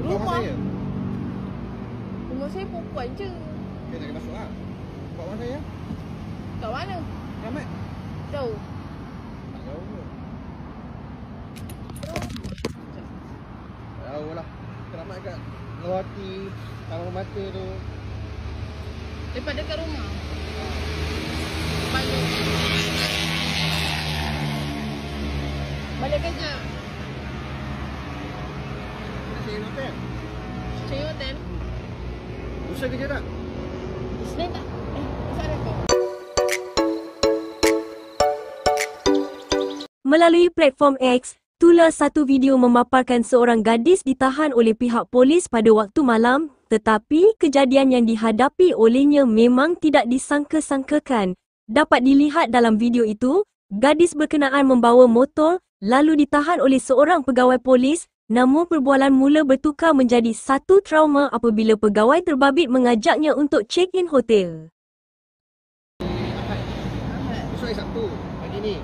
Rumah saya. Rumah saya perempuan je. Dia nak masuk lah. Kat rumah saya. Kat mana? Selamat. Jauh. Tak jauh pun. Jauh lah. Selamat kat Lawati, Taman Mata tu. Daripada kat rumah. Balik. Balik kerja. Nak stay hotel. Stay hotel. Lusa kerja tak? Isnin tak? Besar ada tu. Melalui platform X, tular satu video memaparkan seorang gadis ditahan oleh pihak polis pada waktu malam, tetapi kejadian yang dihadapi olehnya memang tidak disangka-sangkakan. Dapat dilihat dalam video itu, gadis berkenaan membawa motor lalu ditahan oleh seorang pegawai polis, namun perbualan mula bertukar menjadi satu trauma apabila pegawai terbabit mengajaknya untuk check-in hotel. Besok hari Sabtu, pagi ni.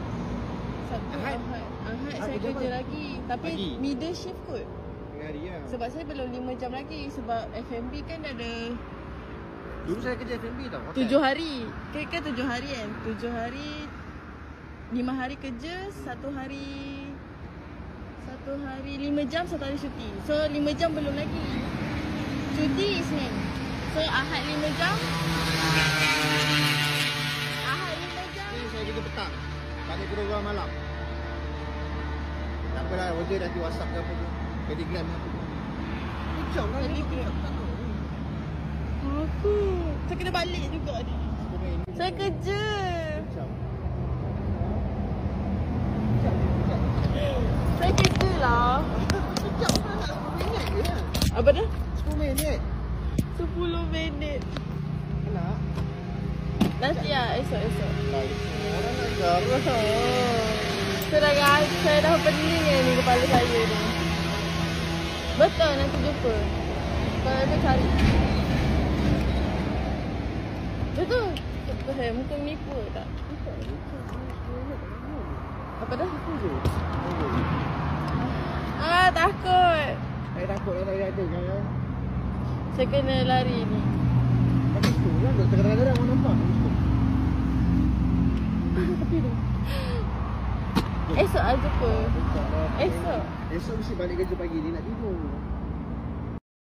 Sabtu, Ahad. Ahad saya kerja kerja apa? lagi. Tapi Pagi. middle shift kot. Tengah hari lah. Sebab saya belum 5 jam lagi. Sebab F&B kan ada Dulu saya kerja F&B tau. hotel. 7 hari. Kan 7 hari kan? 7 hari 5 hari kerja, 1 hari 5 jam, 1 hari cuti. So 5 jam belum lagi. Cuti Isnin. So Ahad 5 jam. Ahad 5 jam. Ni saya kerja petang. Balik program malam. Tak apalah, Roger nanti WhatsApp ke apa tu. Telegram ke apa tu. Macam lah ni. Telegram. Aku saya kena balik juga ni. Saya kerja. Saya kerja lah. Sekejap lah nak 10 minit je kan. Apa dah? 10 minit. 10 minit. Nak? Nanti lah, esok-esok. Orang nak jarang. Saya dah pening ni kepala saya ni. Betul, nanti jumpa. Kalau aku cari. Betul. Betul saya, muka menipu tak? Apa dah? Takut. Saya takut lah saya ada kan. Saya kena lari ni. Tapi tu lah, kadang-kadang orang nampak. Tapi tu. Esok lah jumpa. Esok. Esok mesti balik kerja pagi ni nak tidur.